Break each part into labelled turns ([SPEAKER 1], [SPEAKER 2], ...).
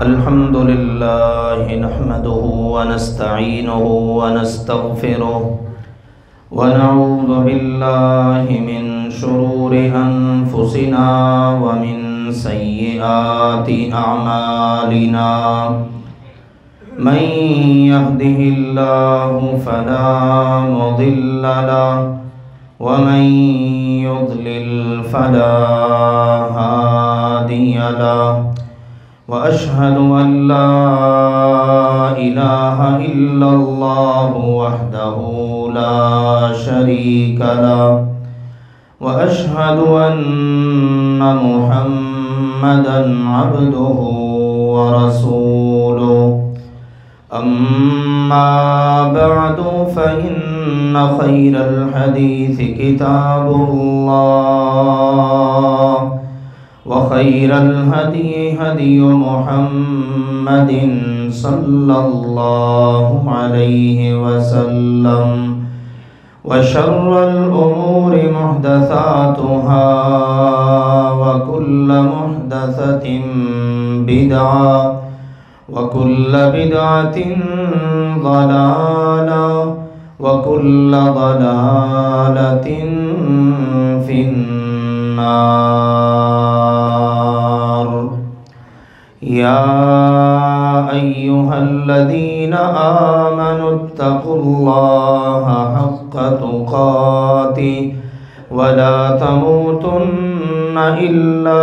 [SPEAKER 1] الحمد لله نحمده ونستعينه ونستغفره ونعوذ بالله من شرور أنفسنا ومن سيئات أعمالنا من يهده الله فلا مضل له ومن يضلل فلا هادي له وأشهد أن لا إله إلا الله وحده لا شريك له وأشهد أن محمدا عبده ورسوله أما بعد فإن خير الحديث كتاب الله وخير الهدي هدي محمد صلى الله عليه وسلم وشر الأمور محدثاتها وكل محدثة بدعة وكل بدعة ضلالة وكل ضلالة في النار. يا أيها الذين آمنوا اتقوا الله حق تقاته ولا تموتن إلا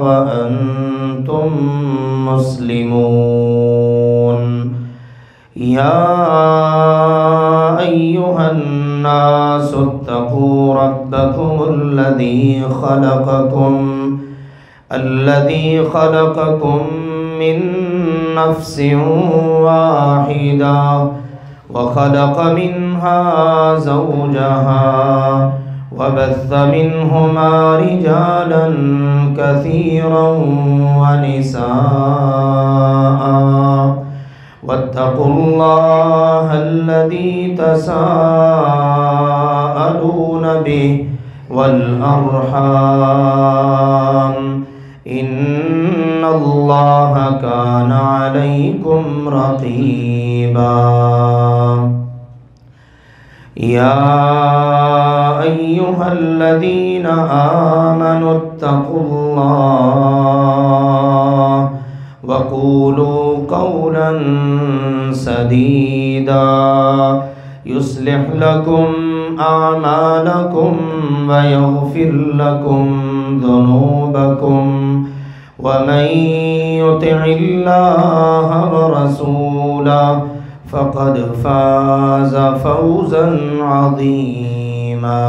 [SPEAKER 1] وأنتم مسلمون. يا أيها الناس اتقوا ربكم الذي خلقكم من نفس واحدة وخلق منها زوجها وبث منهما رجالا كثيرا ونساء واتقوا الله الذي تساءلون به والأرحام إن الله كان عليكم رقيبا. يا أيها الذين آمنوا اتقوا الله وقولوا قولا سديدا يصلح لكم أعمالكم ويغفر لكم ذنوبكم ومن يطع الله ورسوله فقد فاز فوزا عظيما.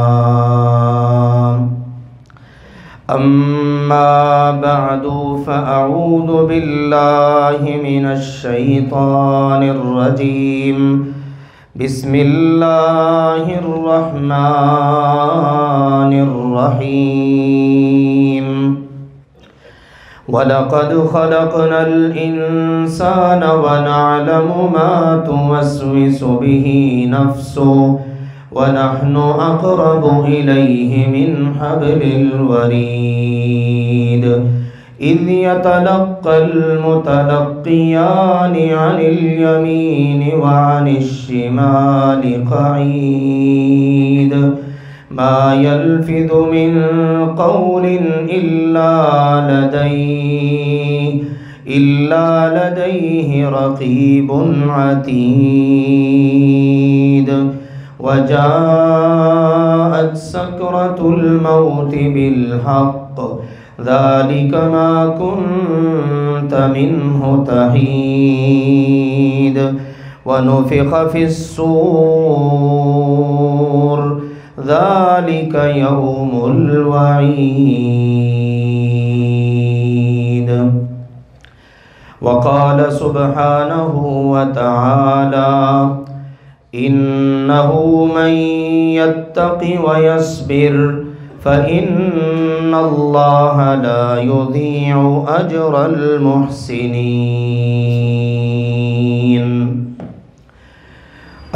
[SPEAKER 1] أما بعد فأعوذ بالله من الشيطان الرجيم. بسم الله الرحمن الرحيم. ولقد خلقنا الإنسان ونعلم ما توسوس به نفسه ونحن أقرب إليه من حبل الوريد إذ يتلقى المتلقيان عن اليمين وعن الشمال قعيد ما يلفظ من قول إلا لديه رقيب عتيد. وجاءت سكرة الموت بالحق ذلك ما كنت منه تحيد. ونفخ في الصور ذلك يوم الوعيد. وقال سبحانه وتعالى إنه من يتق ويصبر فإن الله لا يضيع أجر المحسنين.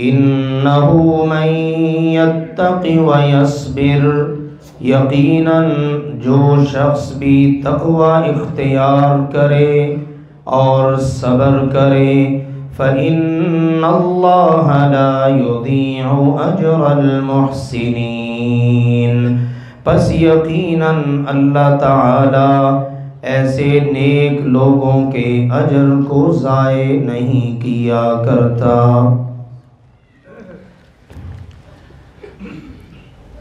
[SPEAKER 1] انہو من یتق ویصبر، یقیناً جو شخص بھی تقوی اختیار کرے اور صبر کرے، فإن اللہ لا یضیع اجر المحسنین، پس یقیناً اللہ تعالی ایسے نیک لوگوں کے اجر کو ضائع نہیں کیا کرتا۔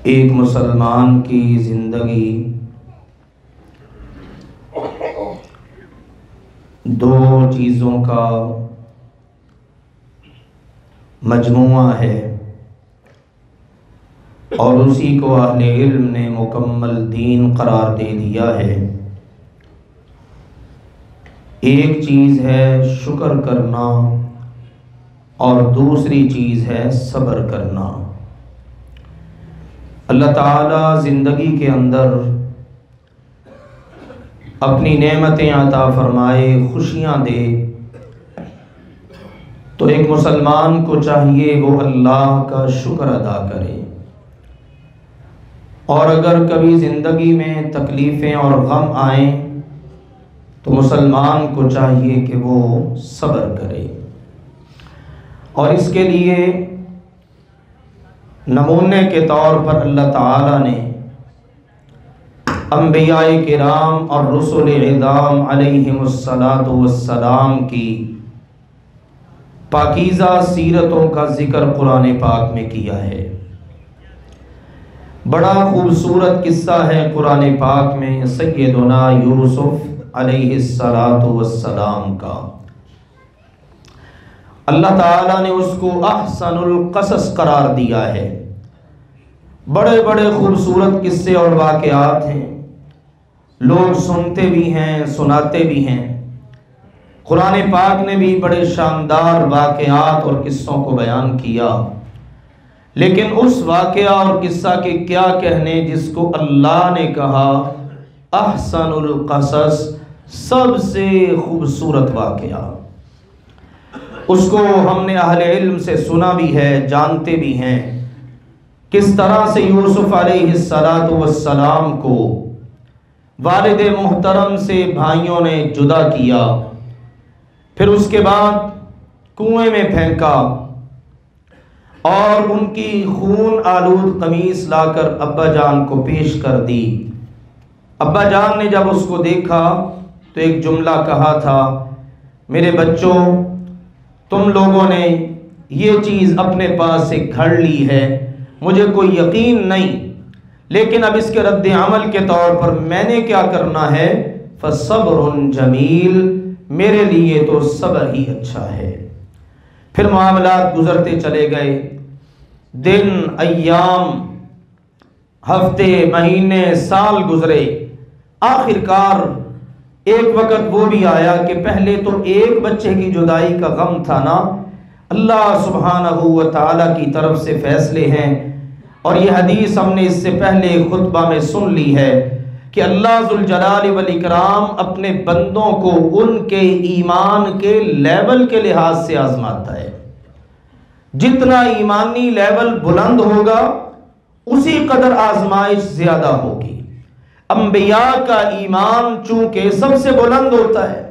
[SPEAKER 1] ایک مسلمان کی زندگی دو چیزوں کا مجموعہ ہے، اور اسی کو اہل علم نے مکمل دین قرار دے دیا ہے۔ ایک چیز ہے شکر کرنا اور دوسری چیز ہے صبر کرنا۔ اللہ تعالیٰ زندگی کے اندر اپنی نعمتیں عطا فرمائے، خوشیاں دے، تو ایک مسلمان کو چاہیے وہ اللہ کا شکر ادا کرے، اور اگر کبھی زندگی میں تکلیفیں اور غم آئیں تو مسلمان کو چاہیے کہ وہ صبر کرے۔ اور اس کے لیے نمونے کے طور پر اللہ تعالیٰ نے انبیاء کرام اور رسول اعظام علیہم السلام کی پاکیزہ سیرتوں کا ذکر قرآن پاک میں کیا ہے۔ بڑا خوبصورت قصہ ہے قرآن پاک میں سیدنا یوسف علیہ السلام کا۔ اللہ تعالیٰ نے اس کو احسن القصص قرار دیا ہے۔ بڑے بڑے خوبصورت قصے اور واقعات ہیں، لوگ سنتے بھی ہیں، سناتے بھی ہیں۔ قرآن پاک نے بھی بڑے شاندار واقعات اور قصوں کو بیان کیا، لیکن اس واقعہ اور قصہ کے کیا کہنے جس کو اللہ نے کہا احسن القصص، سب سے خوبصورت واقعہ۔ اس کو ہم نے اہل علم سے سنا بھی ہے، جانتے بھی ہیں، کس طرح سے یوسف علیہ السلام کو والد محترم سے بھائیوں نے جدا کیا، پھر اس کے بعد کنویں میں پھینکا اور ان کی خون آلود قمیص لا کر ابا جان کو پیش کر دی۔ ابا جان نے جب اس کو دیکھا تو ایک جملہ کہا تھا، میرے بچوں، تم لوگوں نے یہ چیز اپنے پاس سے گھڑ لی ہے، مجھے کوئی یقین نہیں، لیکن اب اس کے رد عمل کے طور پر میں نے کیا کرنا ہے، فَصَبْرٌ جَمِيلٌ، میرے لیے تو صبر ہی اچھا ہے۔ پھر معاملات گزرتے چلے گئے، دن، ایام، ہفتے، مہینے، سال گزرے، آخر کار ایک وقت وہ بھی آیا کہ پہلے تو ایک بچے کی جدائی کا غم تھا نا، اللہ سبحانہ و تعالی کی طرف سے فیصلے ہیں، اور یہ حدیث ہم نے اس سے پہلے خطبہ میں سن لی ہے کہ اللہ ذوالجلال والاکرام اپنے بندوں کو ان کے ایمان کے لیول کے لحاظ سے آزماتا ہے۔ جتنا ایمانی لیول بلند ہوگا اسی قدر آزمائش زیادہ ہوگی۔ انبیاء کا ایمان چونکہ سب سے بلند ہوتا ہے،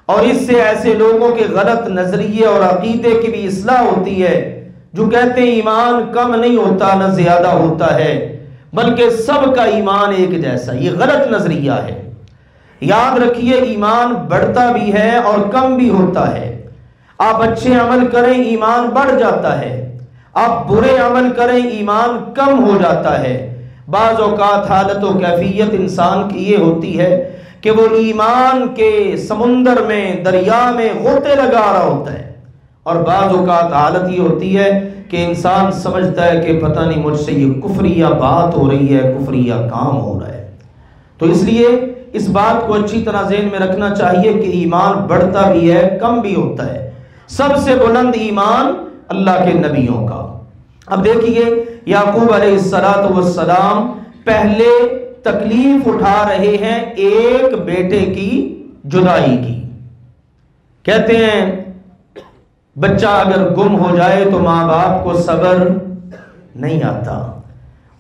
[SPEAKER 1] اور اس سے ایسے لوگوں کے غلط نظریے اور عقیدے کی بھی اصلاح ہوتی ہے جو کہتے ہیں ایمان کم نہیں ہوتا نہ زیادہ ہوتا ہے، بلکہ سب کا ایمان ایک جیسا۔ یہ غلط نظریہ ہے۔ یاد رکھیے، ایمان بڑھتا بھی ہے اور کم بھی ہوتا ہے۔ آپ اچھے عمل کریں ایمان بڑھ جاتا ہے، آپ برے عمل کریں ایمان کم ہو جاتا ہے۔ بعض اوقات حالت و کیفیت انسان کی یہ ہوتی ہے کہ وہ ایمان کے سمندر میں، دریا میں غوطے لگا رہا ہوتا ہے، اور بعض اوقات حالت یہ ہوتی ہے کہ انسان سمجھتا ہے کہ پتہ نہیں مجھ سے یہ کفریہ بات ہو رہی ہے، کفریہ کام ہو رہا ہے۔ تو اس لیے اس بات کو اچھی طرح ذہن میں رکھنا چاہیے کہ ایمان بڑھتا بھی ہے، کم بھی ہوتا ہے۔ سب سے بلند ایمان اللہ کے نبیوں کا۔ اب دیکھیے، یعقوب علیہ السلام پہلے تکلیف اٹھا رہے ہیں ایک بیٹے کی جدائی کی۔ کہتے ہیں بچہ اگر گم ہو جائے تو ماں باپ کو صبر نہیں آتا،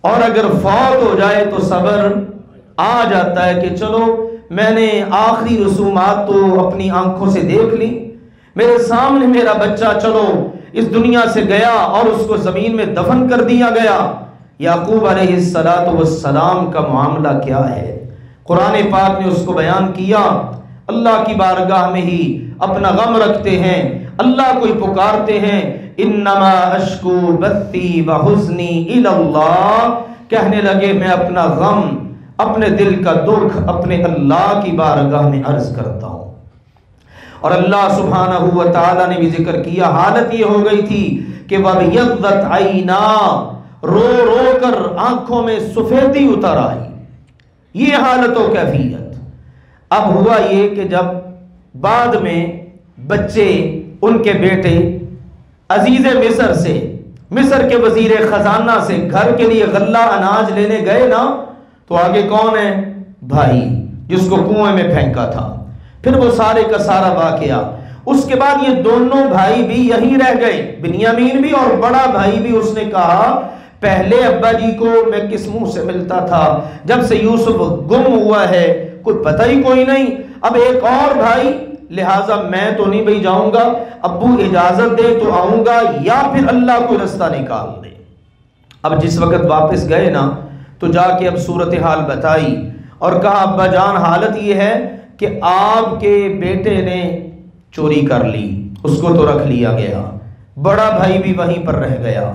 [SPEAKER 1] اور اگر فوت ہو جائے تو صبر آ جاتا ہے کہ چلو میں نے آخری رسومات تو اپنی آنکھوں سے دیکھ لی، میرے سامنے میرا بچہ چلو اس دنیا سے گیا اور اس کو زمین میں دفن کر دیا گیا۔ یعقوب علیہ السلام کا معاملہ کیا ہے؟ قرآن پاک نے اس کو بیان کیا، اللہ کی بارگاہ میں ہی اپنا غم رکھتے ہیں، اللہ کو ہی پکارتے ہیں، انما اشکو بثی وحزنی الی اللہ، کہنے لگے میں اپنا غم، اپنے دل کا دکھ اپنے اللہ کی بارگاہ میں عرض کرتا ہوں۔ اور اللہ سبحانہ و تعالی نے بھی ذکر کیا، حالت یہ ہو گئی تھی کہ وَبِيَضَّتْ عَيْنَا، رو رو کر آنکھوں میں سفیدی اتر آئی، یہ حالت و کیفیت۔ اب ہوا یہ کہ جب بعد میں بچے ان کے بیٹے عزیز مصر سے، مصر کے وزیر خزانہ سے گھر کے لیے غلہ اناج لینے گئے نا، تو آگے کون ہے؟ بھائی، جس کو کنویں میں پھینکا تھا۔ پھر وہ سارے کا سارا واقعہ، اس کے بعد یہ دونوں بھائی بھی یہیں رہ گئے، بنیامین بھی اور بڑا بھائی بھی۔ اس نے کہا پہلے ابا جی کو میں کس منہ سے ملتا تھا، جب سے یوسف گم ہوا ہے کوئی پتہ ہی کوئی نہیں، اب ایک اور بھائی، لہٰذا میں تو نہیں بھائی جاؤں گا، ابو اجازت دے تو آؤں گا، یا پھر اللہ کوئی رستہ نکال دے۔ اب جس وقت واپس گئے نا تو جا کے اب صورتحال بتائی اور کہا ابا جان حالت یہ ہے کہ آپ کے بیٹے نے چوری کر لی، اس کو تو رکھ لیا گیا، بڑا بھائی بھی وہیں پر رہ گیا،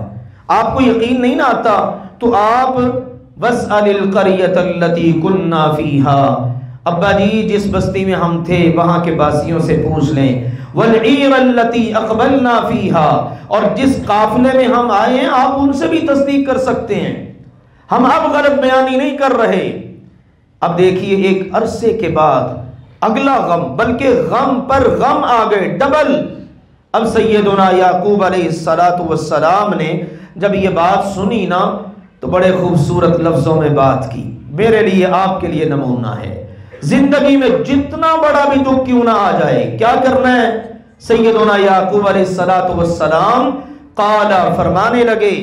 [SPEAKER 1] آپ کو یقین نہیں نہ آتا تو آپ وَاسْأَلِ الْقَرْيَةَ الَّتِي كُنَّا فِيهَا، ابا جی جس بستی میں ہم تھے وہاں کے باسیوں سے پوچھ لیں، وَالْعِيرَ الَّتِي أَقْبَلْنَا فِيهَا، اور جس قافلے میں ہم آئے ہیں آپ ان سے بھی تصدیق کر سکتے ہیں، ہم اب غلط بیانی نہیں کر رہے۔ اب دیکھیے ایک عرصے کے بعد اگلا غم، بلکہ غم پر غم آ گئے ڈبل۔ اب سیدنا یعقوب علیہ السلام نے جب یہ بات سنی نا تو بڑے خوبصورت لفظوں میں بات کی، میرے لیے آپ کے لیے نمونہ ہے، زندگی میں جتنا بڑا بھی دکھ کیوں نہ آ جائے کیا کرنا ہے؟ سیدنا یعقوب علیہ السلام قال، فرمانے لگے،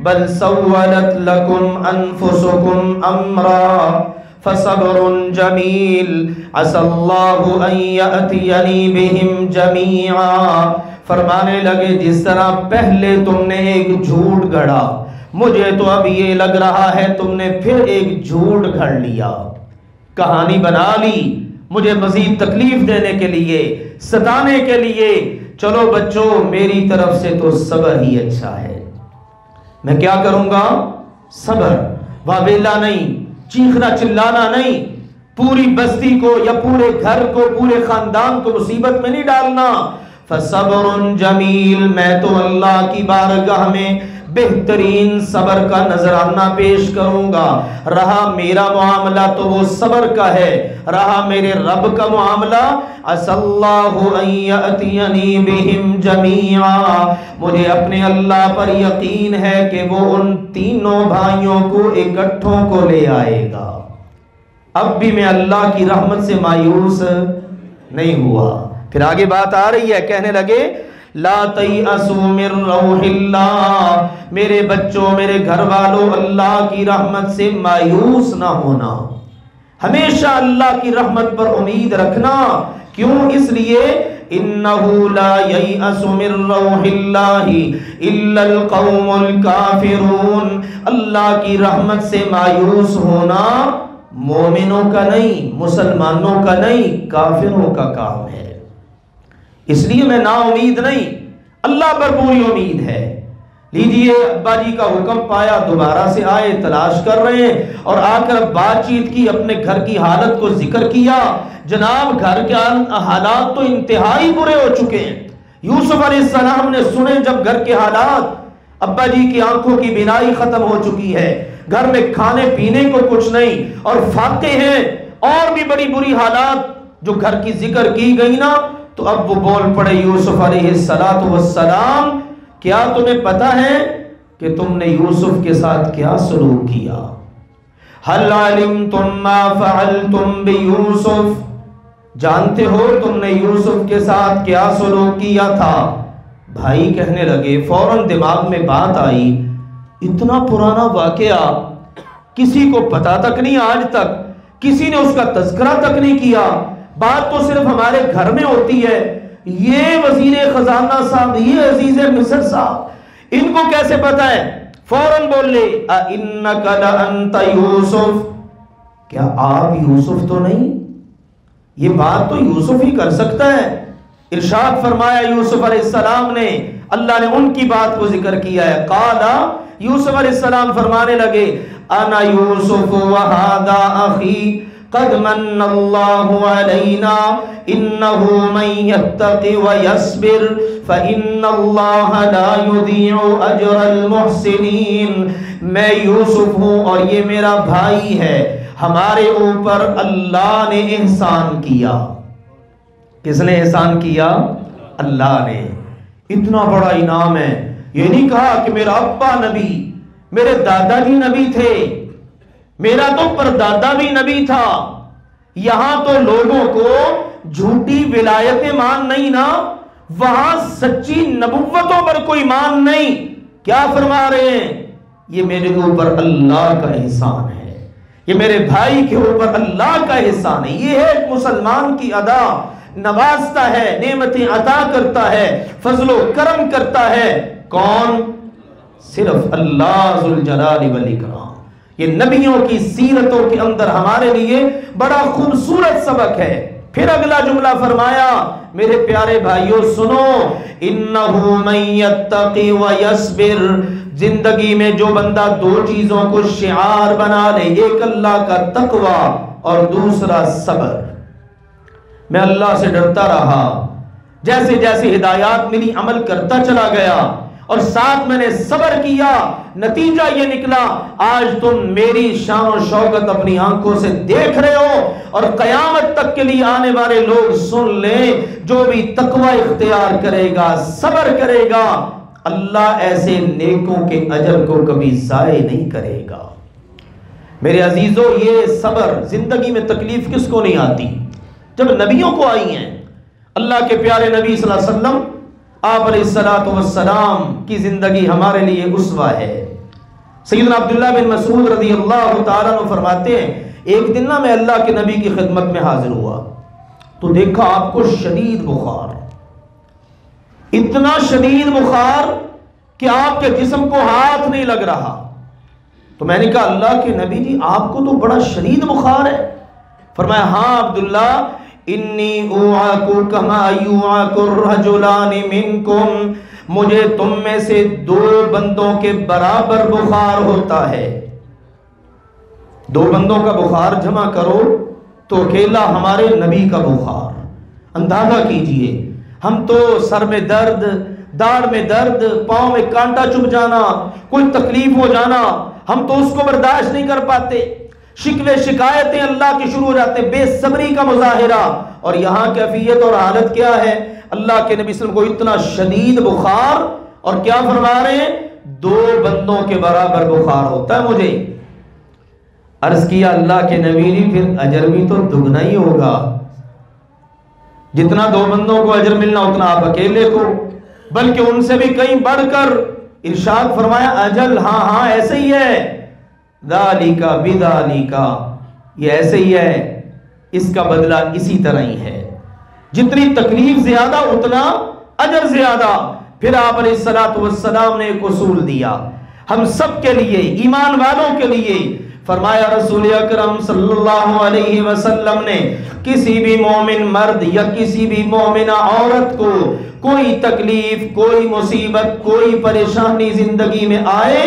[SPEAKER 1] بل سولت لکم انفسکم امرا فصبر جمیل عسى اللہ ان یأتینی بہم جمیعا، فرمانے لگے جس طرح پہلے تم نے ایک جھوٹ گھڑا، مجھے تو اب یہ لگ رہا ہے تم نے پھر ایک جھوٹ گھڑ لیا، کہانی بنا لی مجھے مزید تکلیف دینے کے لیے، ستانے کے لیے۔ چلو بچوں میری طرف سے تو صبر ہی اچھا ہے، میں کیا کروں گا؟ صبر، واویلا نہیں، چیخنا چلانا نہیں، پوری بستی کو یا پورے گھر کو، پورے خاندان کو مصیبت میں نہیں ڈالنا۔ فصبر جمیل، میں تو اللہ کی بارگاہ میں بہترین صبر کا نذرانہ پیش کروں گا۔ رہا میرا معاملہ تو وہ صبر کا ہے، رہا میرے رب کا معاملہ عسى اللہ ان یأتینی بہم جمیعا، مجھے اپنے اللہ پر یقین ہے کہ وہ ان تینوں بھائیوں کو اکٹھوں کو لے آئے گا۔ اب بھی میں اللہ کی رحمت سے مایوس نہیں ہوا۔ پھر آگے بات آ رہی ہے، کہنے لگے لا تیأسوا من روح اللہ، میرے بچوں، میرے گھر والوں، اللہ کی رحمت سے مایوس نہ ہونا، ہمیشہ اللہ کی رحمت پر امید رکھنا۔ کیوں؟ اس لیے انہو لا ییأس من روح اللہ الا القوم الکافرون، اللہ کی رحمت سے مایوس ہونا مومنوں کا نہیں، مسلمانوں کا نہیں، کافروں کا کام ہے۔ اس لیے میں نا امید نہیں، اللہ پر پوری امید ہے۔ لیجئے ابا جی کا حکم پایا، دوبارہ سے آئے، تلاش کر رہے ہیں، اور آ کر بات چیت کی، اپنے گھر کی حالت کو ذکر کیا۔ جناب گھر کے حالات تو انتہائی برے ہو چکے ہیں۔ یوسف علیہ السلام نے سنے جب گھر کے حالات، ابا جی کی آنکھوں کی بینائی ختم ہو چکی ہے، گھر میں کھانے پینے کو کچھ نہیں، اور فاقے ہیں اور بھی بڑی بری حالات جو گھر کی ذکر کی گئی نا، تو اب وہ بول پڑے یوسف علیہ السلام، کیا تمہیں پتا ہے کہ تم نے یوسف کے ساتھ کیا سلوک کیا؟ هل علمتم ما فعلتم بیوسف، جانتے ہو تم نے یوسف کے ساتھ کیا سلوک کیا تھا؟ بھائی کہنے لگے، فوراً دماغ میں بات آئی، اتنا پرانا واقعہ کسی کو پتا تک نہیں، آج تک کسی نے اس کا تذکرہ تک نہیں کیا، بات تو صرف ہمارے گھر میں ہوتی ہے، یہ وزیر خزانہ صاحب، یہ عزیز مصر صاحب، ان کو کیسے پتا ہے؟ فوراً بولے اِنَّكَ لَأَنْتَ یوسف، کیا آپ یوسف تو نہیں؟ یہ بات تو یوسف ہی کر سکتا ہے۔ ارشاد فرمایا یوسف علیہ السلام نے، اللہ نے ان کی بات کو ذکر کیا ہے، قالا، یوسف علیہ السلام فرمانے لگے، انا یوسف وہذا اخی قد من اللہ علینا انہ من یتق ویصبر فإن اللہ لا یضیع اجر المحسنین۔ میں یوسف ہوں اور یہ میرا بھائی ہے، ہمارے اوپر اللہ نے احسان کیا۔ کس نے احسان کیا؟ اللہ نے۔ اتنا بڑا انعام ہے۔ یہ نہیں کہا کہ میرا ابا نبی، میرے دادا جی نبی تھے، میرا تو پردادا بھی نبی تھا۔ یہاں تو لوگوں کو جھوٹی ولایتیں مان نہیں نا، وہاں سچی نبوتوں پر کوئی مان نہیں۔ کیا فرما رہے ہیں؟ یہ میرے اوپر اللہ کا احسان ہے، یہ میرے بھائی کے اوپر اللہ کا احسان ہے۔ یہ ہے ایک مسلمان کی ادا، نوازتا ہے، نعمتیں عطا کرتا ہے، فضل و کرم کرتا ہے۔ کون؟ صرف اللہ ذوالجلال والاکرام۔ یہ نبیوں کی سیرتوں کے اندر ہمارے لیے بڑا خوبصورت سبق ہے۔ پھر اگلا جملہ فرمایا، میرے پیارے بھائیوں سنو، انہ من یتقی ویصبر، زندگی میں جو بندہ دو چیزوں کو شعار بنا لے، ایک اللہ کا تقوی اور دوسرا صبر۔ میں اللہ سے ڈرتا رہا، جیسے جیسے ہدایات ملی عمل کرتا چلا گیا، اور ساتھ میں نے صبر کیا، نتیجہ یہ نکلا آج تم میری شان و شوکت اپنی آنکھوں سے دیکھ رہے ہو، اور قیامت تک کے لیے آنے والے لوگ سن لیں، جو بھی تقوی اختیار کرے گا، صبر کرے گا، اللہ ایسے نیکوں کے اجر کو کبھی ضائع نہیں کرے گا۔ میرے عزیزو، یہ صبر، زندگی میں تکلیف کس کو نہیں آتی؟ جب نبیوں کو آئی ہیں۔ اللہ کے پیارے نبی صلی اللہ علیہ وسلم، آپ علیہ السلام کی زندگی ہمارے لیے اسوہ ہے۔ سیدنا عبداللہ بن مسعود رضی اللہ تعالیٰ عنہ فرماتے ہیں، ایک دن میں اللہ کے نبی کی خدمت میں حاضر ہوا تو دیکھا آپ کو شدید بخار، اتنا شدید بخار کہ آپ کے جسم کو ہاتھ نہیں لگ رہا۔ تو میں نے کہا اللہ کے نبی جی، آپ کو تو بڑا شدید بخار ہے۔ فرمایا ہاں عبداللہ، انی اوعاک کما یوعاک الرجلان منکم، مجھے تم میں سے دو بندوں کے برابر بخار ہوتا ہے۔ دو بندوں کا بخار جمع کرو تو اکیلا ہمارے نبی کا بخار۔ اندازہ کیجئے، ہم تو سر میں درد، داڑھ میں درد، پاؤں میں کانٹا چبھ جانا، کوئی تکلیف ہو جانا، ہم تو اس کو برداشت نہیں کر پاتے، شکوے شکایتیں اللہ کی شروع ہو جاتے، بے صبری کا مظاہرہ۔ اور یہاں کیفیت اور حالت کیا ہے؟ اللہ کے نبی صلی اللہ علیہ وسلم کو اتنا شدید بخار، اور کیا فرما رہے ہیں؟ دو بندوں کے برابر بخار ہوتا ہے مجھے۔ عرض کیا اللہ کے نبی نے، پھر اجر بھی تو دگنا ہی ہوگا، جتنا دو بندوں کو اجر ملنا اتنا آپ اکیلے کو، بلکہ ان سے بھی کہیں بڑھ کر۔ ارشاد فرمایا اجل، ہاں ایسے ہی ہے، ذالک بذالک، یہ ایسے ہی ہے، اس کا بدلہ اسی طرح ہی ہے، جتنی تکلیف زیادہ اتنا اجر زیادہ۔ پھر آپ علیہ السلام نے ایک اصول دیا ہم سب کے لیے، ایمان والوں کے لیے۔ فرمایا رسول اکرم صلی اللہ علیہ وسلم نے، کسی بھی مومن مرد یا کسی بھی مومنہ عورت کو کوئی تکلیف، کوئی مصیبت، کوئی پریشانی زندگی میں آئے،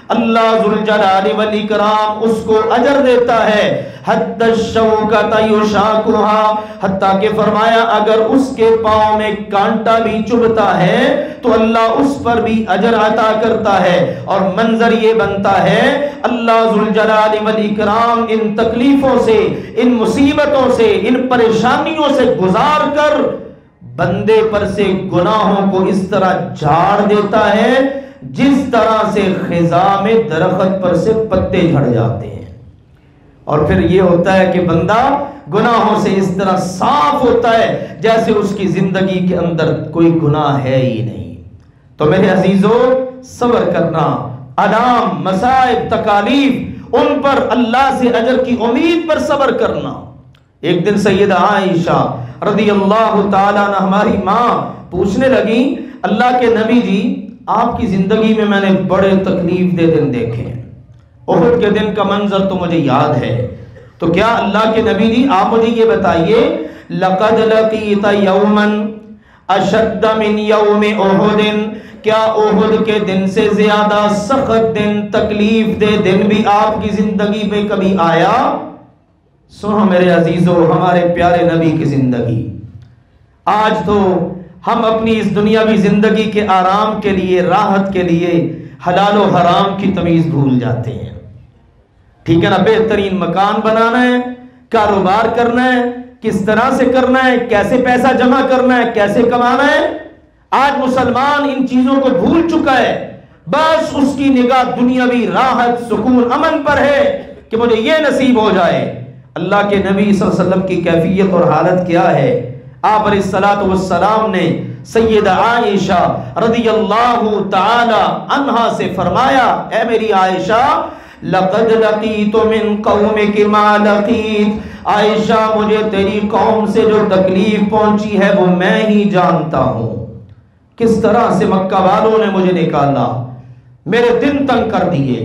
[SPEAKER 1] اللہ ذوالجلال والاکرام اس کو اجر دیتا ہے، حتی الشوکۃ یشاکھها، حتیٰ کہ فرمایا اگر اس کے پاؤں میں کانٹا بھی چبھتا ہے تو اللہ اس پر بھی اجر عطا کرتا ہے۔ اور منظر یہ بنتا ہے، اللہ ذوالجلال والاکرام ان تکلیفوں سے، ان مصیبتوں سے، ان پریشانیوں سے گزار کر بندے پر سے گناہوں کو اس طرح جھاڑ دیتا ہے جس طرح سے خزاں میں درخت پر سے پتے جھڑ جاتے ہیں۔ اور پھر یہ ہوتا ہے کہ بندہ گناہوں سے اس طرح صاف ہوتا ہے جیسے اس کی زندگی کے اندر کوئی گناہ ہے ہی نہیں۔ تو میرے عزیزوں صبر کرنا، آلام، مصائب، تکالیف، ان پر اللہ سے اجر کی امید پر صبر کرنا۔ ایک دن سیدہ عائشہ رضی اللہ تعالیٰ عنہ ہماری ماں پوچھنے لگی، اللہ کے نبی جی آپ کی زندگی میں نے بڑے تکلیف دہ دن دیکھے ہیں، احد کے دن کا منظر تو مجھے یاد ہے، تو کیا اللہ کے نبی جی آپ مجھے یہ بتائیے، لقد لقیت یوما اشد من یوم احد، کیا احد کے دن سے زیادہ سخت دن، تکلیف دہ دن بھی آپ کی زندگی میں کبھی آیا؟ سنو میرے عزیزو، ہمارے پیارے نبی کی زندگی، آج تو ہم اپنی اس دنیاوی زندگی کے آرام کے لیے، راحت کے لیے حلال و حرام کی تمیز بھول جاتے ہیں، ٹھیک ہے نا؟ بہترین مکان بنانا ہے، کاروبار کرنا ہے، کس طرح سے کرنا ہے، کیسے پیسہ جمع کرنا ہے، کیسے کمانا ہے۔ آج مسلمان ان چیزوں کو بھول چکا ہے، بس اس کی نگاہ دنیاوی راحت، سکون، امن پر ہے کہ مجھے یہ نصیب ہو جائے۔ اللہ کے نبی صلی اللہ علیہ وسلم کی کیفیت اور حالت کیا ہے؟ آپ علیہ الصلوۃ والسلام نے سیدہ عائشہ رضی اللہ تعالی عنہا سے فرمایا، اے میری عائشہ، لقد لقیت من قومک ما لقیت، عائشہ مجھے تیری قوم سے جو تکلیف پہنچی ہے وہ میں ہی جانتا ہوں، کس طرح سے مکہ والوں نے مجھے نکالا، میرے دن تنگ کر دیے،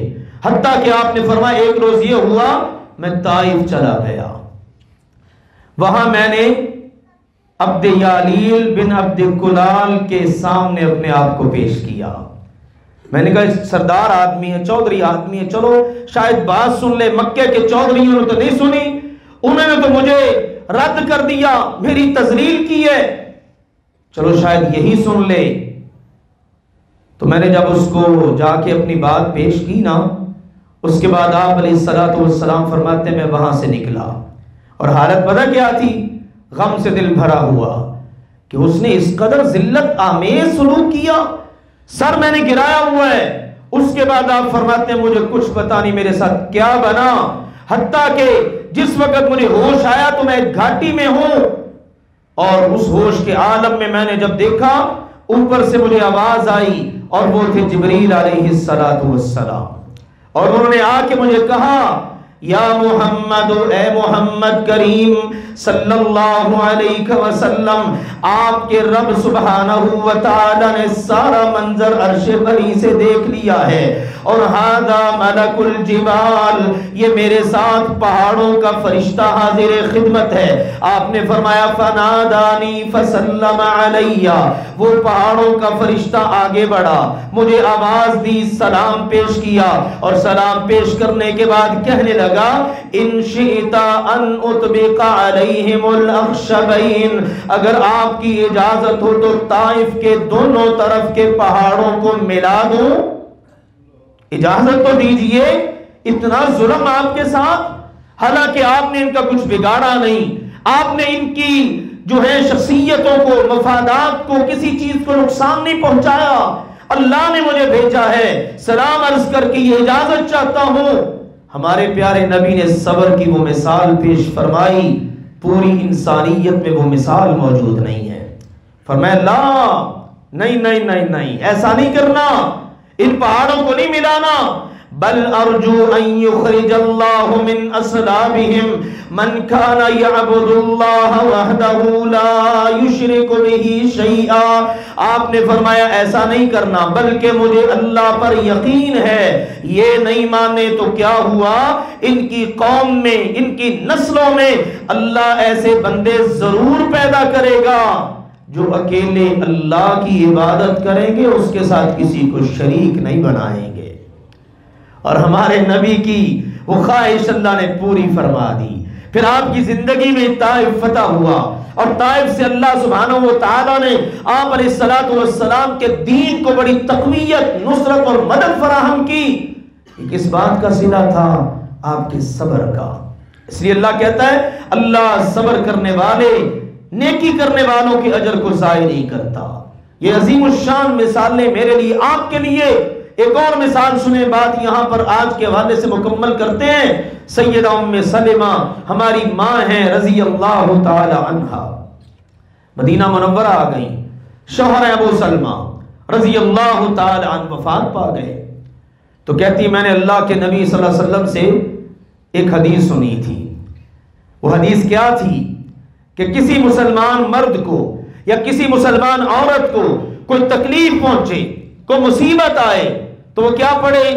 [SPEAKER 1] حتیٰ کہ آپ نے فرمایا ایک روز یہ ہوا میں طائف چلا گیا، وہاں میں نے عبد یالیل بن عبد کلال کے سامنے اپنے آپ کو پیش کیا، میں نے کہا سردار آدمی ہے، چودھری آدمی ہے، چلو شاید بات سن لے، مکے کے چودھریوں نے تو نہیں سنی، انہوں نے تو مجھے رد کر دیا، میری تذلیل کی ہے، چلو شاید یہی سن لے۔ تو میں نے جب اس کو جا کے اپنی بات پیش کی نا، اس کے بعد آپ علیہ الصلوۃ والسلام فرماتے ہیں میں وہاں سے نکلا اور حالت پتہ کیا تھی؟ غم سے دل بھرا ہوا کہ اس نے اس قدر ذلت آمیز سلوک کیا، سر میں نے گرایا ہوا ہے۔ اس کے بعد آپ فرماتے ہیں مجھے کچھ پتا نہیں میرے ساتھ کیا بنا، حتیٰ کہ جس وقت مجھے ہوش آیا تو میں ایک گھاٹی میں ہوں، اور اس ہوش کے عالم میں نے جب دیکھا اوپر سے مجھے آواز آئی اور وہ تھے جبریل علیہ السلام، اور انہوں نے آ کے مجھے کہا یا محمد، اے محمد کریم صلی اللہ علیہ وسلم، آپ کے رب سبحانہ و تعالی نے سارا منظر عرش بری سے دیکھ لیا ہے، اور ھذا ملک الجبال، یہ میرے ساتھ پہاڑوں کا فرشتہ حاضر خدمت ہے۔ آپ نے فرمایا فنادانی فسلم علی، وہ پہاڑوں کا فرشتہ آگے بڑھا، مجھے آواز دی، سلام پیش کیا، اور سلام پیش کرنے کے بعد کہنے لگا ان شئت ان اطبق علیہم الاخشبین، اگر آپ کی اجازت ہو تو طائف کے دونوں طرف کے پہاڑوں کو ملا دوں، اجازت تو دیجئے، اتنا ظلم آپ کے ساتھ، حالانکہ آپ نے ان کا کچھ بگاڑا نہیں، آپ نے ان کی جو ہے شخصیتوں کو، مفادات کو، کسی چیز کو نقصان نہیں پہنچایا، اللہ نے مجھے بھیجا ہے، سلام عرض کر کے یہ اجازت چاہتا ہوں۔ ہمارے پیارے نبی نے صبر کی وہ مثال پیش فرمائی، پوری انسانیت میں وہ مثال موجود نہیں ہے۔ فرمایا لا، نہیں، ایسا نہیں کرنا، ان پہاڑوں کو نہیں ملانا، بل ارجو ان یخرج اللہ من اصلابہم من کان یعبد اللہ وحدہ لا یشرک بہ شیئا۔ آپ نے فرمایا ایسا نہیں کرنا، بلکہ مجھے اللہ پر یقین ہے، یہ نہیں مانے تو کیا ہوا، ان کی قوم میں، ان کی نسلوں میں اللہ ایسے بندے ضرور پیدا کرے گا جو اکیلے اللہ کی عبادت کریں گے، اس کے ساتھ کسی کو شریک نہیں بنائیں گے۔ اور ہمارے نبی کی وہ خواہش اللہ نے پوری فرما دی۔ پھر آپ کی زندگی میں طائف فتح ہوا، اور طائف سے اللہ سبحانہ و تعالیٰ نے آپ علیہ الصلوۃ والسلام کے دین کو بڑی تقویت، نصرت اور مدد فراہم کی۔ یہ کس بات کا صلہ تھا؟ آپ کے صبر کا۔ اس لیے اللہ کہتا ہے اللہ صبر کرنے والے، نیکی کرنے والوں کے اجر کو ضائع نہیں کرتا۔ یہ عظیم الشان مثالیں میرے لیے، آپ کے لیے۔ ایک اور مثال سنیں، بات یہاں پر آج کے حوالے سے مکمل کرتے ہیں۔ سیدہ ام سلمہ ہماری ماں ہیں رضی اللہ تعالی عنہا، مدینہ منورہ آ گئیں، شوہر ابو سلمہ رضی اللہ تعالی عنہ وفات پا گئے تو کہتی میں نے اللہ کے نبی صلی اللہ علیہ وسلم سے ایک حدیث سنی تھی. وہ حدیث کیا تھی کہ کسی مسلمان مرد کو یا کسی مسلمان عورت کو کوئی تکلیف پہنچے، کوئی مصیبت آئے تو وہ کیا پڑھے؟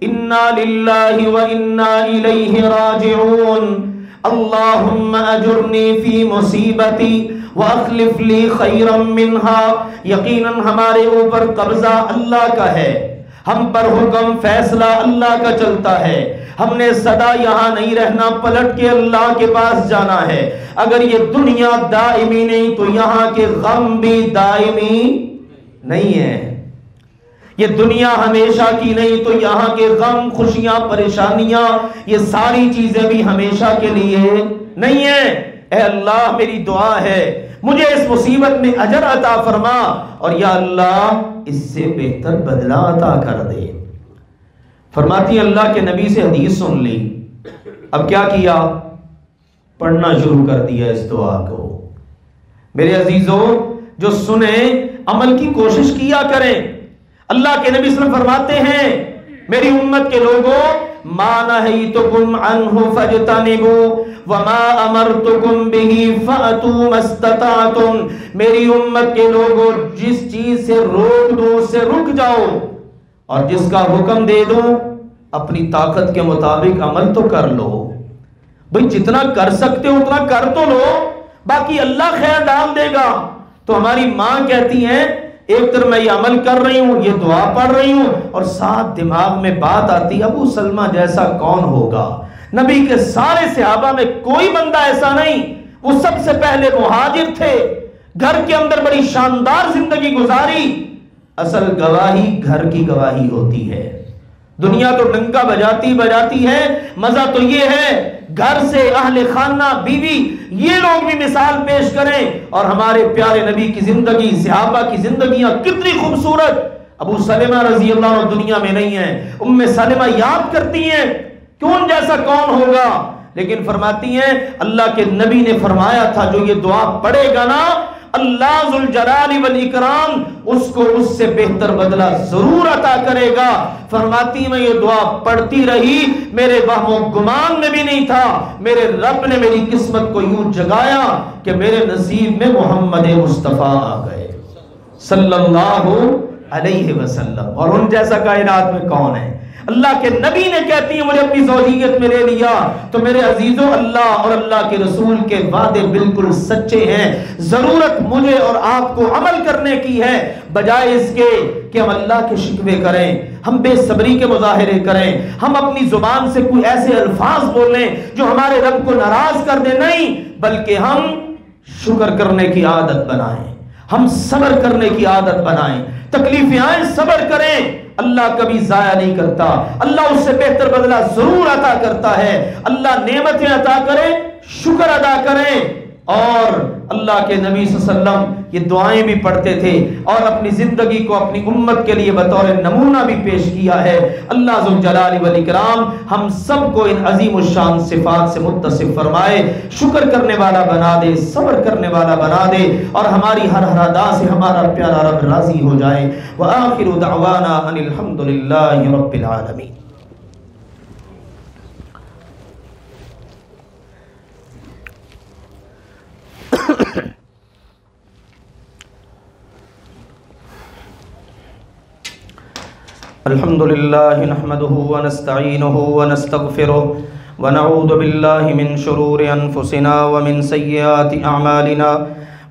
[SPEAKER 1] انا للہ و انا الیہ راجعون، اللہم اجرنی فی مصیبتی واخلف لی خیرا منہا. یقیناً ہمارے اوپر قبضہ اللہ کا ہے، ہم پر حکم فیصلہ اللہ کا چلتا ہے، ہم نے سدا یہاں نہیں رہنا، پلٹ کے اللہ کے پاس جانا ہے. اگر یہ دنیا دائمی نہیں تو یہاں کے غم بھی دائمی نہیں ہے. یہ دنیا ہمیشہ کی نہیں تو یہاں کے غم، خوشیاں، پریشانیاں، یہ ساری چیزیں بھی ہمیشہ کے لیے نہیں ہیں. اے اللہ میری دعا ہے مجھے اس مصیبت میں اجر عطا فرما، اور یا اللہ اس سے بہتر بدلہ عطا کر دے. فرماتی اللہ کے نبی سے حدیث سن لی، اب کیا کیا؟ پڑھنا شروع کر دیا اس دعا کو. میرے عزیزوں جو سنیں عمل کی کوشش کیا کریں. اللہ کے نبی صلی اللہ علیہ وسلم فرماتے ہیں میری امت کے لوگوں، ما نہیتکم عنہ فاجتنبوا وما امرتکم بہ فاتوا ما استطعتم. میری امت کے لوگوں جس چیز سے روک دو اس سے رک جاؤ، اور جس کا حکم دے دو اپنی طاقت کے مطابق عمل تو کر لو. بھئی جتنا کر سکتے ہو اتنا کر تو لو، باقی اللہ خیر ڈال دے گا. تو ہماری ماں کہتی ہیں ایک طرف میں یہ عمل کر رہی ہوں، یہ دعا پڑھ رہی ہوں، اور ساتھ دماغ میں بات آتی ابو سلمہ جیسا کون ہوگا. نبی کے سارے صحابہ میں کوئی بندہ ایسا نہیں، وہ سب سے پہلے مہاجر تھے، گھر کے اندر بڑی شاندار زندگی گزاری. اصل گواہی گھر کی گواہی ہوتی ہے. دنیا تو ڈنکا بجاتی ہے، مزہ تو یہ ہے گھر سے اہل خانہ، بیوی، یہ لوگ بھی مثال پیش کریں. اور ہمارے پیارے نبی کی زندگی، صحابہ کی زندگیاں کتنی خوبصورت. ابو سلمہ رضی اللہ عنہ دنیا میں نہیں ہیں، ام سلمہ یاد کرتی ہیں کون جیسا کون ہوگا. لیکن فرماتی ہیں اللہ کے نبی نے فرمایا تھا جو یہ دعا پڑھے گا نا اللہ ذوالجلال والاکرام اس کو اس سے بہتر بدلہ ضرور عطا کرے گا. فرماتی میں یہ دعا پڑھتی رہی، میرے وہم و گمان میں بھی نہیں تھا، میرے رب نے میری قسمت کو یوں جگایا کہ میرے نصیب میں محمد مصطفیٰ آ گئے صلی اللہ علیہ وسلم. اور ان جیسا کائنات میں کون ہے؟ اللہ کے نبی نے کہتی ہیں مجھے اپنی زوجیت میں لے لیا. تو میرے عزیزوں اللہ اور اللہ کے رسول کے وعدے بالکل سچے ہیں. ضرورت مجھے اور آپ کو عمل کرنے کی ہے، بجائے اس کے کہ ہم اللہ کے شکوے کریں، ہم بے صبری کے مظاہرے کریں، ہم اپنی زبان سے کوئی ایسے الفاظ بولیں جو ہمارے رب کو ناراض کر دے. نہیں، بلکہ ہم شکر کرنے کی عادت بنائیں، ہم صبر کرنے کی عادت بنائیں. تکلیفیں آئیں صبر کریں، اللہ کبھی ضائع نہیں کرتا، اللہ اس سے بہتر بدلہ ضرور عطا کرتا ہے. اللہ نعمتیں عطا کرے، شکر ادا کریں. اور اللہ کے نبی صلی اللہ علیہ وسلم یہ دعائیں بھی پڑھتے تھے اور اپنی زندگی کو اپنی امت کے لیے بطور نمونہ بھی پیش کیا ہے. اللہ ذوالجلال والاکرام ہم سب کو ان عظیم الشان صفات سے متصف فرمائے، شکر کرنے والا بنا دے، صبر کرنے والا بنا دے، اور ہماری ہر ادا سے ہمارا پیارا رب راضی ہو جائے. وآخر دعوانا ان الحمد للہ رب العالمین. الحمد لله نحمده ونستعينه ونستغفره ونعوذ بالله من شرور أنفسنا ومن سيئات أعمالنا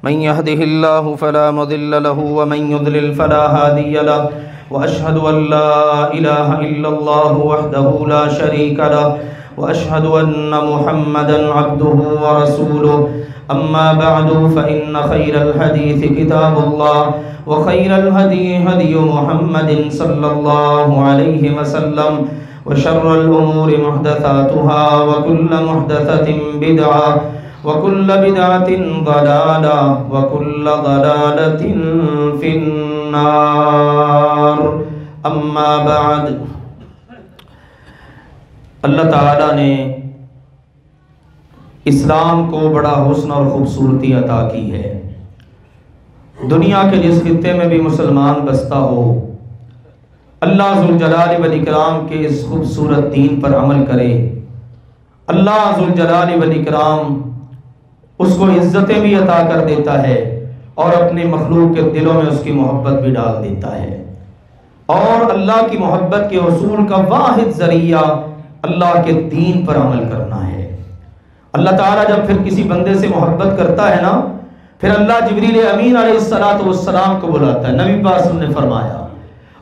[SPEAKER 1] من يهده الله فلا مضل له ومن يضلل فلا هادي له وأشهد أن لا إله إلا الله وحده لا شريك له وأشهد أن محمدا عبده ورسوله. أما بعد فإن خير الحديث كتاب الله وخير الهدي هدي محمد صلى الله عليه وسلم وشر الأمور محدثاتها وكل محدثة بدعة وكل بدعة ضلالة وكل ضلالة في النار. أما بعد، اللہ تعالیٰ نے اسلام کو بڑا حسن اور خوبصورتی عطا کی ہے. دنیا کے جس خطے میں بھی مسلمان بستا ہو، اللہ ذوالجلال والاکرام کے اس خوبصورت دین پر عمل کرے، اللہ ذوالجلال والاکرام اس کو عزتیں بھی عطا کر دیتا ہے اور اپنے مخلوق کے دلوں میں اس کی محبت بھی ڈال دیتا ہے۔ اور اللہ کی محبت کے حصول کا واحد ذریعہ اللہ کے دین پر عمل کرنا ہے۔ اللہ تعالیٰ جب پھر کسی بندے سے محبت کرتا ہے نا، پھر اللہ جبریل امین علیہ السلام کو بلاتا ہے۔ نبی پاک صلی اللہ علیہ وسلم نے فرمایا،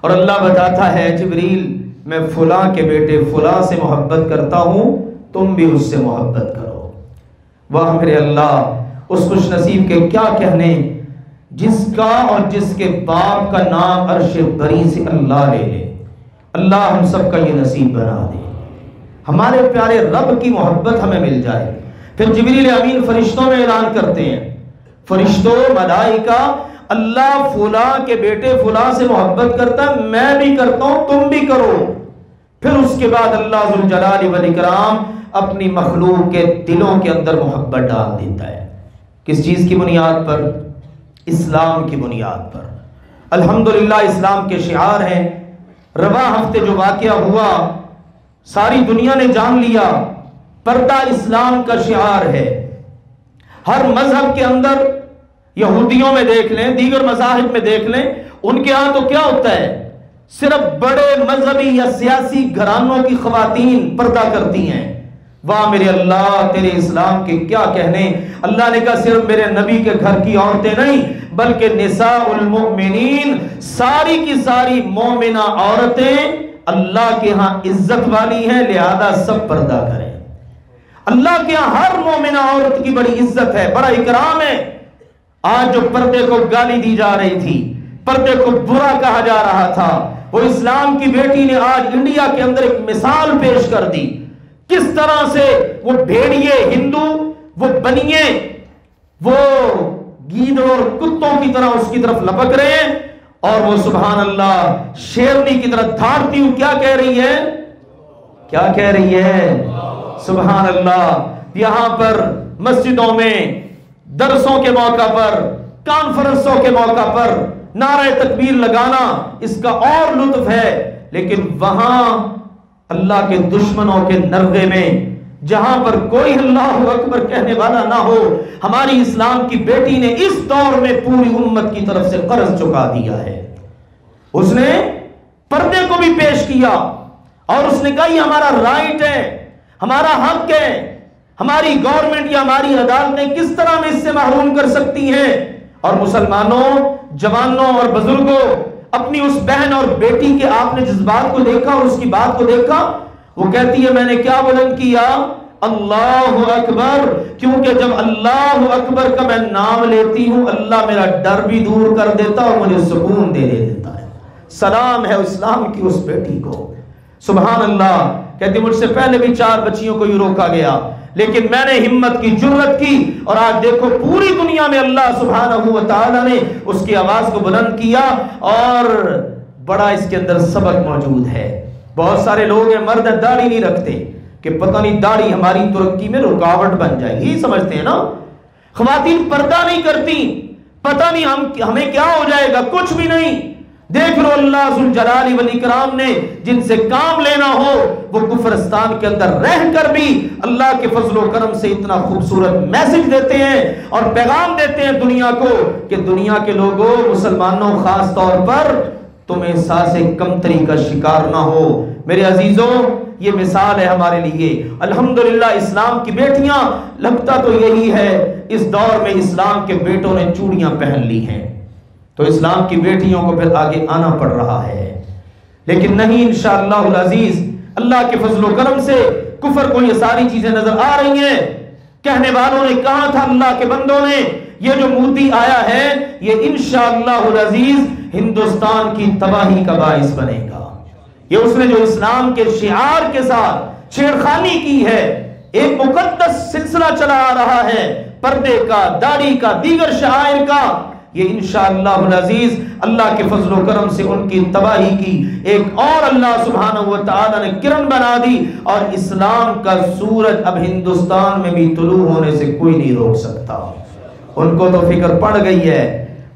[SPEAKER 1] اور اللہ بتاتا ہے جبریل میں فلاں کے بیٹے فلاں سے محبت کرتا ہوں، تم بھی اس سے محبت کرو۔ واہ میرے اللہ، اس خوش نصیب کے کیا کہنے جس کا اور جس کے باپ کا نام عرش بری سے اللہ لے لے۔ اللہ ہم سب کا یہ نصیب بنا دے، ہمارے پیارے رب کی محبت ہمیں مل جائے۔ پھر جبریل امین فرشتوں میں اعلان کرتے ہیں، فرشتوں ملائکہ، اللہ فلاں کے بیٹے فلاں سے محبت کرتا ہے، میں بھی کرتا ہوں، تم بھی کرو۔ پھر اس کے بعد اللہ ذوالجلال والاکرام اپنی مخلوق کے دلوں کے اندر محبت ڈال دیتا ہے۔ کس چیز کی بنیاد پر؟ اسلام کی بنیاد پر۔ الحمدللہ اسلام کے شعار ہیں۔ رواں ہفتے جو واقعہ ہوا ساری دنیا نے جان لیا، پردہ اسلام کا شعار ہے۔ ہر مذہب کے اندر، یہودیوں میں دیکھ لیں، دیگر مذاہب میں دیکھ لیں، ان کے ہاں تو کیا ہوتا ہے؟ صرف بڑے مذہبی یا سیاسی گھرانوں کی خواتین پردہ کرتی ہیں۔ واہ میرے اللہ، تیرے اسلام کے کیا کہنے۔ اللہ نے کہا صرف میرے نبی کے گھر کی عورتیں نہیں، بلکہ نساء المؤمنین، ساری کی ساری مومنہ عورتیں اللہ کے ہاں عزت والی ہیں، لہذا سب پردہ کریں۔ اللہ کے ہاں ہر مومنہ عورت کی بڑی عزت ہے، بڑا اکرام ہے۔ آج جو پردے کو گالی دی جا رہی تھی، پردے کو برا کہا جا رہا تھا، وہ اسلام کی بیٹی نے آج انڈیا کے اندر ایک مثال پیش کر دی، کس طرح سے وہ بھیڑیے ہندو، وہ بنیے، وہ گیدڑوں اور کتوں کی طرح اس کی طرف لپک رہے ہیں، اور وہ سبحان اللہ شیرنی کی طرح دھاڑتی ہوں کیا کہہ رہی ہے؟ کیا کہہ رہی ہے؟ سبحان اللہ۔ یہاں پر مسجدوں میں درسوں کے موقع پر، کانفرنسوں کے موقع پر نعرہ تکبیر لگانا اس کا اور لطف ہے، لیکن وہاں اللہ کے دشمنوں کے نرغے میں، جہاں پر کوئی اللہ اکبر کہنے والا نہ ہو، ہماری اسلام کی بیٹی نے اس دور میں پوری امت کی طرف سے قرض چکا دیا ہے۔ اس نے پردے کو بھی پیش کیا اور اس نے کہا یہ ہمارا رائٹ ہے، ہمارا حق ہے، ہماری گورنمنٹ یا ہماری عدالتیں کس طرح ہمیں اس سے محروم کر سکتی ہیں۔ اور مسلمانوں، جوانوں اور بزرگوں، اپنی اس بہن اور بیٹی کے آپ نے جذبات کو دیکھا اور اس کی بات کو دیکھا، وہ کہتی ہے میں نے کیا بلند کیا؟ اللہ اکبر، کیونکہ جب اللہ اکبر کا میں نام لیتی ہوں اللہ میرا ڈر بھی دور کر دیتا اور مجھے سکون دے دیتا ہے۔ سلام ہے اسلام کی اس بیٹی کو، سبحان اللہ۔ کہتی مجھ سے پہلے بھی 4 بچیوں کو یہ روکا گیا، لیکن میں نے ہمت کی، جرت کی، اور آج دیکھو پوری دنیا میں اللہ سبحانہ و تعالی نے اس کی آواز کو بلند کیا، اور بڑا اس کے اندر سبق موجود ہے۔ بہت سارے لوگ ہیں مرد داڑھی نہیں رکھتے کہ پتہ نہیں داڑھی ہماری ترقی میں رکاوٹ بن جائے گی، سمجھتے ہیں نا۔ خواتین پردہ نہیں کرتی، پتہ نہیں ہمیں کیا ہو جائے گا، کچھ بھی نہیں۔ دیکھ لو اللہ ذوالجلال والاکرام نے جن سے کام لینا ہو وہ کفرستان کے اندر رہ کر بھی اللہ کے فضل و کرم سے اتنا خوبصورت میسج دیتے ہیں اور پیغام دیتے ہیں دنیا کو کہ دنیا کے لوگوں، مسلمانوں خاص طور پر، تم احساس کمتری کا شکار نہ ہو۔ میرے عزیزوں، یہ مثال ہے ہمارے لیے۔ الحمدللہ اسلام کی بیٹیاں، لگتا تو یہی ہے اس دور میں اسلام کے بیٹوں نے چوڑیاں پہن لی ہیں، تو اسلام کی بیٹیوں کو پھر آگے آنا پڑ رہا ہے، لیکن نہیں، انشاءاللہ العزیز اللہ کے فضل و کرم سے کفر کو یہ ساری چیزیں نظر آ رہی ہیں۔ کہنے والوں نے کہا تھا اللہ کے بندوں نے، یہ جو مودی آیا ہے یہ انشاءاللہ العزیز ہندوستان کی تباہی کا باعث بنے گا۔ یہ اس نے جو اسلام کے شعار کے ساتھ چھیڑخانی کی ہے، ایک مقدس سلسلہ چلا آ رہا ہے پردے کا، داڑھی کا، دیگر شعائر کا، یہ انشاءاللہ العزیز اللہ کے فضل و کرم سے ان کی تباہی کی ایک اور اللہ سبحانہ و تعالی نے کرن بنا دی، اور اسلام کا سورج اب ہندوستان میں بھی طلوع ہونے سے کوئی نہیں روک سکتا۔ ان کو تو فکر پڑ گئی ہے،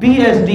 [SPEAKER 1] PhD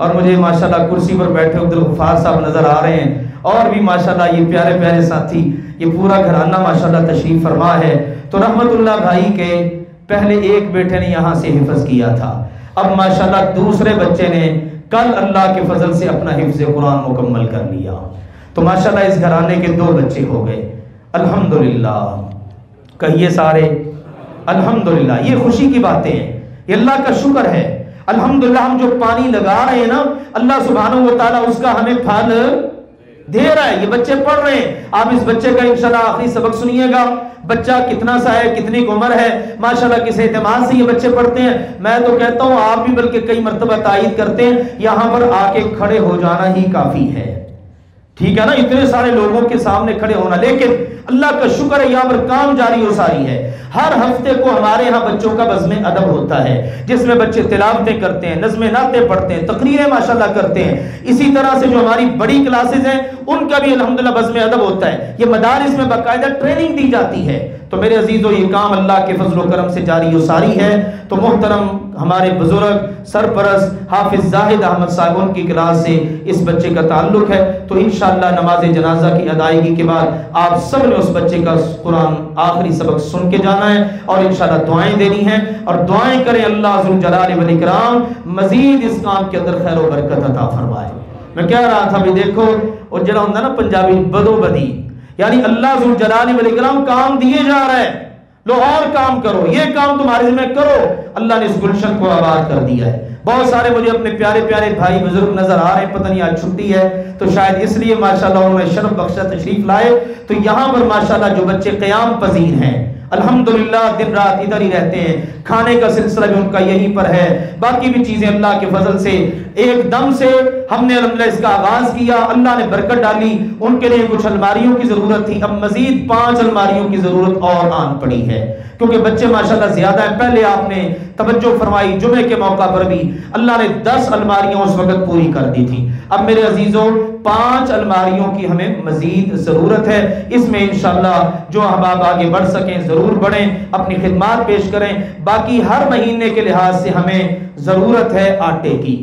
[SPEAKER 1] اور مجھے ماشاءاللہ کرسی پر بیٹھے عبدالغفار صاحب نظر آ رہے ہیں، اور بھی ماشاءاللہ یہ پیارے پیارے ساتھی، یہ پورا گھرانہ ماشاءاللہ تشریف فرما ہے۔ تو رحمت اللہ بھائی کے پہلے ایک بیٹے نے یہاں سے حفظ کیا تھا، اب ماشاءاللہ دوسرے بچے نے کل اللہ کے فضل سے اپنا حفظ قرآن مکمل کر لیا، تو ماشاءاللہ اس گھرانے کے 2 بچے ہو گئے۔ الحمدللہ کہیے سارے الحمدللہ۔ یہ خوشی کی باتیں ہیں، یہ اللہ کا شکر ہے۔ الحمدللہ ہم جو پانی لگا رہے ہیں نا، اللہ سبحانہ و تعالیٰ اس کا ہمیں پھل دے رہا ہے۔ یہ بچے پڑھ رہے ہیں، آپ اس بچے کا انشاءاللہ آخری سبق سنیے گا۔ بچہ کتنا سا ہے، کتنی عمر ہے، ماشاءاللہ کس اعتماد سے یہ بچے پڑھتے ہیں۔ میں تو کہتا ہوں آپ بھی بلکہ کئی مرتبہ تائید کرتے ہیں، یہاں پر آ کے کھڑے ہو جانا ہی کافی ہے، ٹھیک ہے نا، اتنے سارے لوگوں کے سامنے کھڑے ہونا، لیکن اللہ کا شکر ہے یہاں پر کام جاری و ساری ہے۔ ہر ہفتے کو ہمارے ہاں بچوں کا بزم ادب ہوتا ہے، جس میں بچے تلاوتیں کرتے ہیں، نظم نعتیں پڑھتے ہیں، تقریریں ماشاءاللہ کرتے ہیں۔ اسی طرح سے جو ہماری بڑی کلاسز ہیں ان کا بھی الحمدللہ بزم ادب ہوتا ہے، یہ مدارس میں باقاعدہ ٹریننگ دی جاتی ہے۔ تو میرے عزیزو یہ کام اللہ کے فضل و کرم سے جاری و ساری ہے۔ تو محترم ہمارے بزرگ سرپرست حافظ زاہد احمد صاحب ان کی کلاس سے اس بچے کا تعلق ہے، تو انشاءاللہ نماز جنازہ کی ادائیگی کے بعد آپ سب نے اس بچے کا قرآن آخری سبق سن کے جانا ہے، اور انشاءاللہ دعائیں دینی ہیں، اور دعائیں کریں اللہ ذوالجلال والاکرام مزید اس کام کے اندر خیر و برکت عطا فرمائے۔ میں کہہ رہا تھا بھی دیکھو اور جڑا ہوتا ہے نا پنجابی بدو بدی، یعنی اللہ ذوالجلال والاکرام کام دیے جا رہا ہے، لو اور کام کرو، یہ کام تمہارے ذمہ کرو۔ اللہ نے اس گلشن کو آباد کر دیا ہے۔ بہت سارے مجھے اپنے پیارے پیارے بھائی بزرگ نظر آ رہے ہیں، پتہ نہیں آج چھٹی ہے تو شاید اس لیے ماشاءاللہ انہوں نے شرف بخشا تشریف لائے۔ تو یہاں پر ماشاءاللہ جو بچے قیام پذیر ہیں الحمدللہ دن رات ادھر ہی رہتے ہیں، کھانے کا سلسلہ بھی ان کا یہیں پر ہے، باقی بھی چیزیں اللہ کے فضل سے ایک دم سے ہم نے الحمدللہ اس کا آغاز کیا، اللہ نے برکت ڈالی۔ ان کے لیے کچھ الماریوں کی ضرورت تھی، اب مزید 5 الماریوں کی ضرورت اور آن پڑی ہے، کیونکہ بچے ماشاءاللہ زیادہ ہیں۔ پہلے آپ نے توجہ فرمائی جمعے کے موقع پر بھی اللہ نے 10 الماریاں اس وقت پوری کر دی تھی۔ اب میرے عزیزوں 5 الماریوں کی ہمیں مزید ضرورت ہے، اس میں انشاءاللہ جو احباب آگے بڑھ سکیں ضرور بڑھیں، اپنی خدمات پیش کریں۔ باقی ہر مہینے کے لحاظ سے ہمیں ضرورت ہے آٹے کی،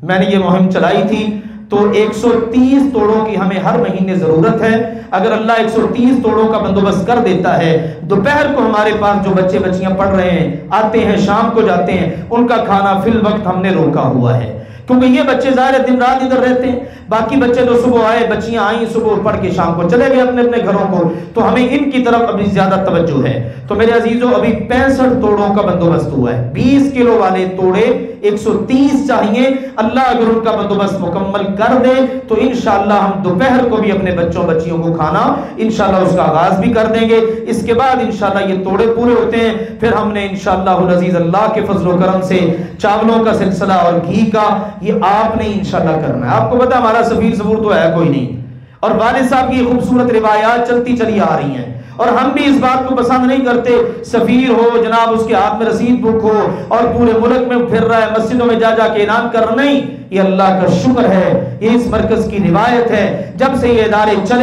[SPEAKER 1] میں نے یہ مہم چلائی تھی، تو 130 توڑوں کی ہمیں ہر مہینے ضرورت ہے۔ اگر اللہ 130 توڑوں کا بندوبست کر دیتا ہے، دوپہر کو ہمارے پاس جو بچے بچیاں پڑھ رہے ہیں آتے ہیں، شام کو جاتے ہیں، ان کا کھانا فی الوقت ہم نے روکا ہوا ہے، کیونکہ یہ بچے ظاہر دن رات ادھر رہتے ہیں۔ باقی بچے تو صبح آئے، بچیاں آئیں صبح پڑھ کے شام کو چلے گئے اپنے اپنے گھروں کو، تو ہمیں ان کی طرف ابھی زیادہ توجہ ہے۔ تو میرے عزیزوں ابھی 65 توڑوں کا بندوبست ہوا ہے، 20 کلو والے توڑے 130 چاہیے۔ اللہ اگر ان کا بندوبست مکمل کر دے تو انشاءاللہ ہم دوپہر کو بھی اپنے بچوں بچیوں کو کھانا انشاءاللہ اس کا آغاز بھی کر دیں گے۔ اس کے بعد انشاءاللہ یہ توڑے پورے ہوتے ہیں، پھر ہم نے انشاءاللہ العزیز اللہ کے فضل و کرم سے چاولوں کا سلسلہ اور گھی کا یہ آپ نے انشاءاللہ کرنا ہے۔ آپ کو پتا ہمارا سفیر صبور تو ہے کوئی نہیں، اور والد صاحب کی خوبصورت روایات چلتی چلی آ رہی ہیں، اور ہم بھی اس بات کو پسند نہیں کرتے سفیر ہو جناب اس کے ہاتھ میں رسید بک ہو اور پورے ملک میں پھر رہا ہے، مسجدوں میں جا جا کے اعلان کر رہا، نہیں، یہ اللہ کا شکر ہے، یہ اس مرکز کی روایت ہے، جب سے یہ ادارے چل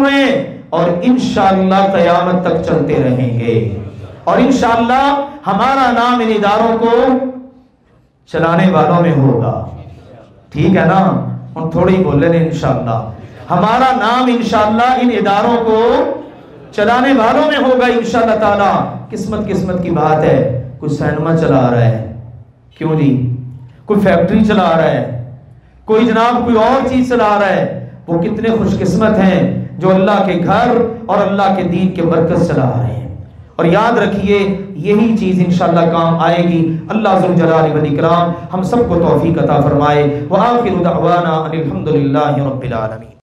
[SPEAKER 1] رہے ہیں اور انشاءاللہ قیامت تک چلتے رہیں گے، اور انشاءاللہ ہمارا نام ان اداروں کو چلانے والوں میں ہوگا، ٹھیک ہے نا، ہم تھوڑی بول رہے ہیں انشاءاللہ ہمارا نام انشاءاللہ ان اداروں کو چلانے والوں میں ہوگا انشاءاللہ تعالی۔ قسمت کی بات ہے، کوئی سینما چلا رہا ہے، کیوں جی، کوئی فیکٹری چلا رہا ہے، کوئی جناب کوئی اور چیز چلا رہا ہے، وہ کتنے خوش قسمت ہیں جو اللہ کے گھر اور اللہ کے دین کے مرکز چلا رہے ہیں۔ اور یاد رکھیے یہی چیز انشاءاللہ کام آئے گی۔ اللہ ذوالجلال والاکرام ہم سب کو توفیق عطا فرمائے۔ وآخر دعوانا ان الحمدللہ رب العالمین۔